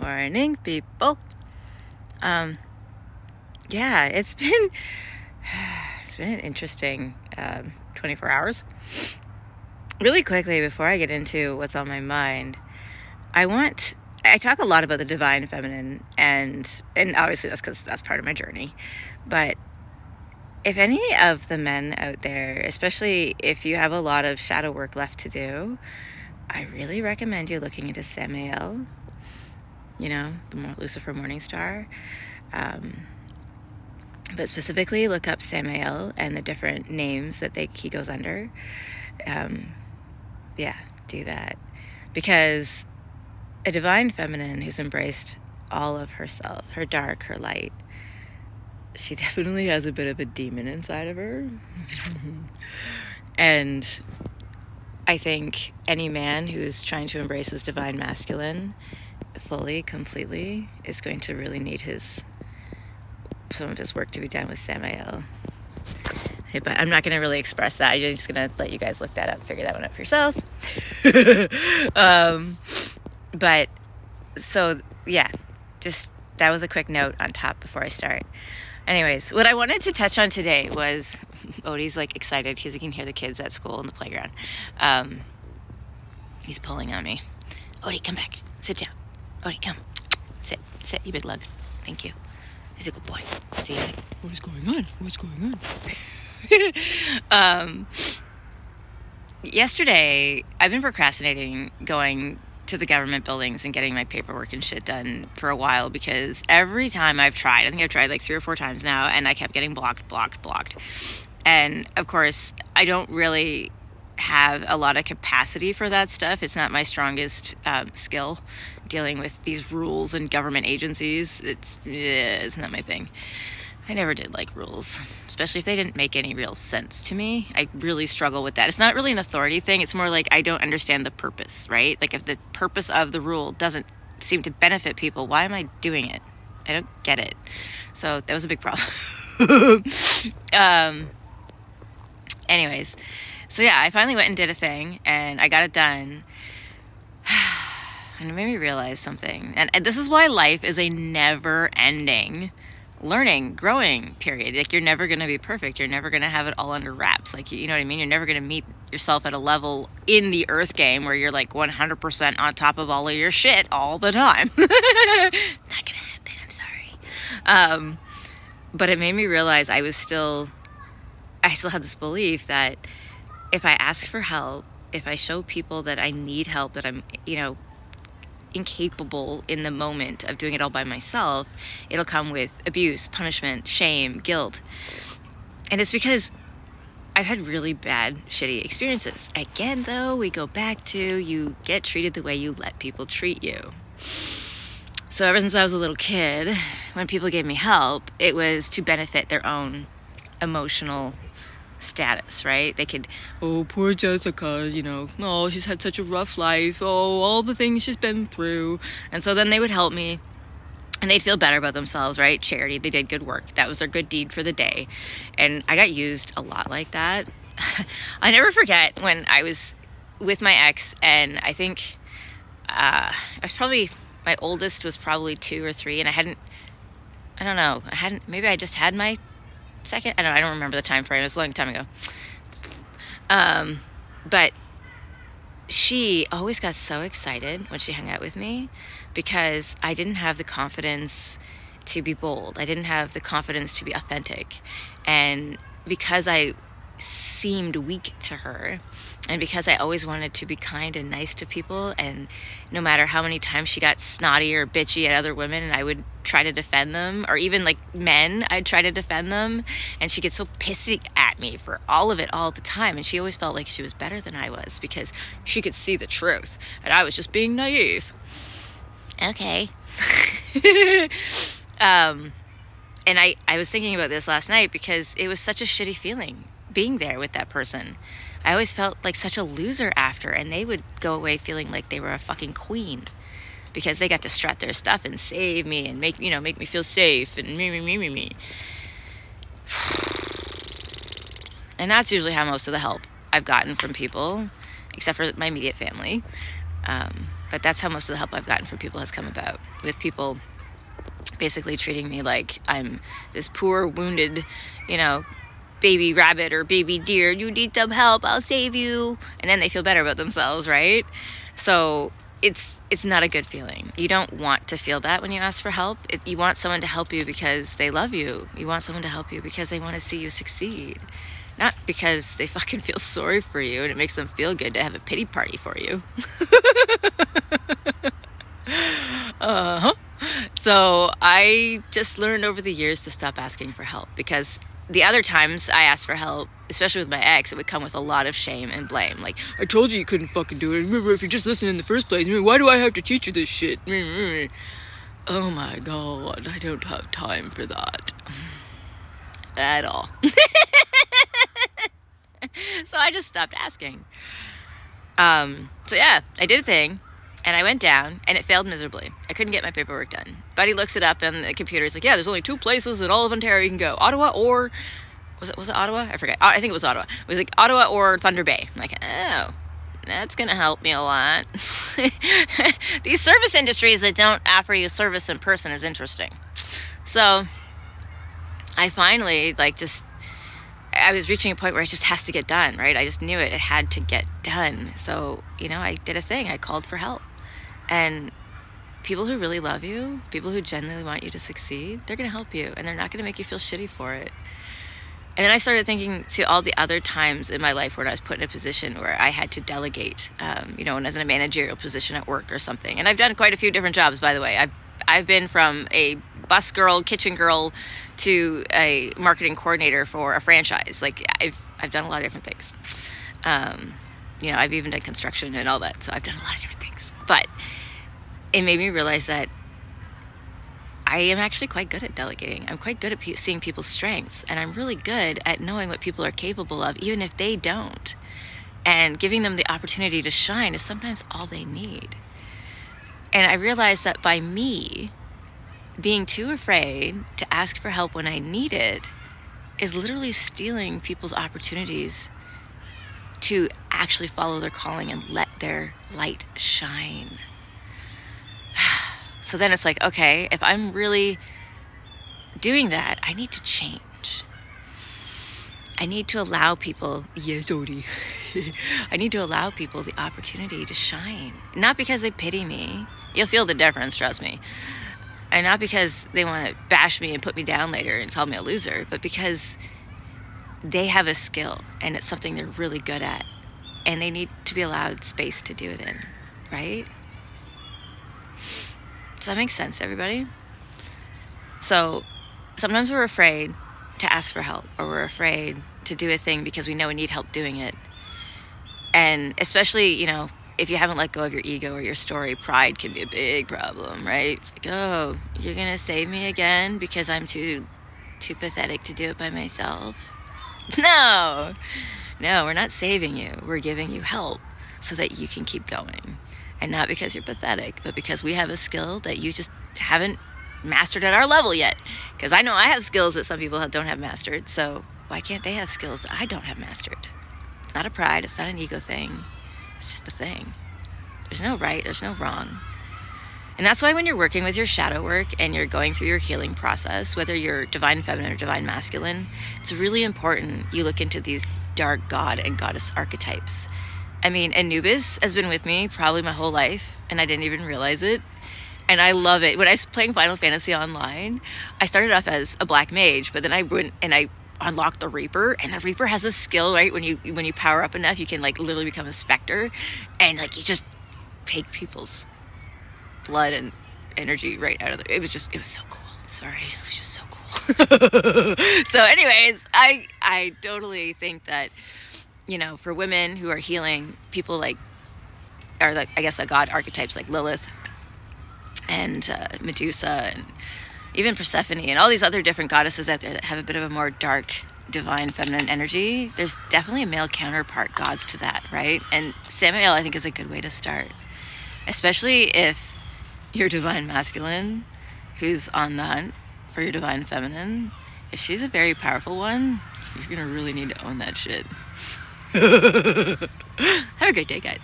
Morning, people. Yeah, it's been an interesting 24 hours. Really quickly, before I get into what's on my mind, I talk a lot about the divine feminine, and obviously that's because that's part of my journey. But if any of the men out there, especially if you have a lot of shadow work left to do, I really recommend you looking into Samael, the Lucifer Morningstar. But specifically look up Samael and the different names that he goes under. Do that. Because a divine feminine who's embraced all of herself, her dark, her light, she definitely has a bit of a demon inside of her. And I think any man who's trying to embrace his divine masculine fully, completely, is going to really need some of his work to be done with Samael. Okay, but I'm not going to really express that. I'm just going to let you guys look that up, figure that one out for yourself. But so yeah, just that was a quick note on top before I start. Anyways, what I wanted to touch on today was Odie's like excited because he can hear the kids at school in the playground. He's pulling on me. Odie, come back. Sit down. Odie, come. Sit, you big lug. Thank you. He's a good boy. See, what is going on? What's going on? Yesterday, I've been procrastinating going to the government buildings and getting my paperwork and shit done for a while because every time I think I've tried like 3 or 4 times now, and I kept getting blocked. And of course, I don't really have a lot of capacity for that stuff. It's not my strongest skill, dealing with these rules and government agencies. It's not my thing. I never did like rules, especially if they didn't make any real sense to me. I really struggle with that. It's not really an authority thing. It's more like I don't understand the purpose, right? Like if the purpose of the rule doesn't seem to benefit people, why am I doing it? I don't get it. So that was a big problem. Anyways, so yeah, I finally went and did a thing, and I got it done. And it made me realize something. And this is why life is a never-ending learning, growing period. Like, you're never going to be perfect. You're never going to have it all under wraps. Like, you know what I mean? You're never going to meet yourself at a level in the earth game where you're like 100% on top of all of your shit all the time. Not going to happen. I'm sorry. But it made me realize I still had this belief that if I ask for help, if I show people that I need help, that I'm, incapable in the moment of doing it all by myself, it'll come with abuse, punishment, shame, guilt. And it's because I've had really bad, shitty experiences. Again, though, we go back to you get treated the way you let people treat you. So ever since I was a little kid, when people gave me help, it was to benefit their own emotional status, right? They could, oh, poor Jessica, oh, she's had such a rough life, oh, all the things she's been through. And so then they would help me, and they'd feel better about themselves, right? Charity, they did good work. That was their good deed for the day. And I got used a lot like that. I never forget when I was with my ex, and I think my oldest was probably 2 or 3, and maybe I just had my second, I don't remember the time frame. It was a long time ago. But she always got so excited when she hung out with me because I didn't have the confidence to be bold. I didn't have the confidence to be authentic. And because I seemed weak to her, and because I always wanted to be kind and nice to people, and no matter how many times she got snotty or bitchy at other women, and I would try to defend them, or even like men, I'd try to defend them, and she'd get so pissy at me for all of it all the time, and she always felt like she was better than I was because she could see the truth, and I was just being naive. Okay. And I was thinking about this last night because it was such a shitty feeling being there with that person. I always felt like such a loser after, and they would go away feeling like they were a fucking queen because they got to strut their stuff and save me and make me feel safe and me. And that's usually how most of the help I've gotten from people, except for my immediate family. But But that's how most of the help I've gotten from people has come about, with people basically treating me like I'm this poor, wounded, baby rabbit or baby deer. You need some help, I'll save you. And then they feel better about themselves, right? So it's not a good feeling. You don't want to feel that when you ask for help. You want someone to help you because they love you. You want someone to help you because they want to see you succeed. Not because they fucking feel sorry for you and it makes them feel good to have a pity party for you. So I just learned over the years to stop asking for help, because the other times I asked for help, especially with my ex, it would come with a lot of shame and blame. Like, I told you couldn't fucking do it. Remember, if you just listened in the first place, why do I have to teach you this shit? Oh my God, I don't have time for that. At all. So I just stopped asking. So yeah, I did a thing, and I went down, and it failed miserably. I couldn't get my paperwork done. Buddy looks it up on the computer. He's like, yeah, there's only 2 places in all of Ontario you can go. Ottawa or... Was it Ottawa? I forget. I think it was Ottawa. It was like Ottawa or Thunder Bay. I'm like, oh, that's going to help me a lot. These service industries that don't offer you service in person is interesting. So I finally, I was reaching a point where it just has to get done, right? I just knew it had to get done. So, I did a thing. I called for help. And people who really love you, people who genuinely want you to succeed, they're going to help you, and they're not going to make you feel shitty for it. And then I started thinking to all the other times in my life where I was put in a position where I had to delegate, when I was in a managerial position at work or something. And I've done quite a few different jobs, by the way. I've been from a bus girl, kitchen girl, to a marketing coordinator for a franchise. I've done a lot of different things. I've even done construction and all that. So I've done a lot of different things. But it made me realize that I am actually quite good at delegating. I'm quite good at seeing people's strengths, and I'm really good at knowing what people are capable of, even if they don't. And giving them the opportunity to shine is sometimes all they need. And I realized that by me being too afraid to ask for help when I need it is literally stealing people's opportunities to actually follow their calling and let their light shine. So then it's like, okay, if I'm really doing that, I need to change. I need to allow people, yes, Odie. I need to allow people the opportunity to shine. Not because they pity me. You'll feel the difference, trust me. And not because they want to bash me and put me down later and call me a loser, but because they have a skill and it's something they're really good at. And they need to be allowed space to do it in, right? Does that make sense, everybody? So sometimes we're afraid to ask for help, or we're afraid to do a thing because we know we need help doing it. And especially, if you haven't let go of your ego or your story, pride can be a big problem, right? Like, oh, you're going to save me again because I'm too pathetic to do it by myself? No, we're not saving you. We're giving you help so that you can keep going. And not because you're pathetic, but because we have a skill that you just haven't mastered at our level yet. Because I know I have skills that some people don't have mastered, so why can't they have skills that I don't have mastered? It's not a pride, it's not an ego thing. It's just a thing. There's no right, there's no wrong. And that's why when you're working with your shadow work and you're going through your healing process, whether you're divine feminine or divine masculine, it's really important you look into these dark god and goddess archetypes. I mean, Anubis has been with me probably my whole life, and I didn't even realize it. And I love it. When I was playing Final Fantasy Online, I started off as a black mage, but then I went and I unlocked the Reaper, and the Reaper has this skill, right? When you power up enough, you can literally become a specter, and you just take people's blood and energy right out of it. It was so cool. Sorry, it was just so cool. So anyways, I totally think that, for women who are healing, people I guess the god archetypes like Lilith and Medusa and even Persephone and all these other different goddesses out there that have a bit of a more dark, divine feminine energy, there's definitely a male counterpart gods to that, right? And Samael, I think, is a good way to start. Especially if you're divine masculine who's on the hunt for your divine feminine. If she's a very powerful one, you're going to really need to own that shit. Have a great day, guys.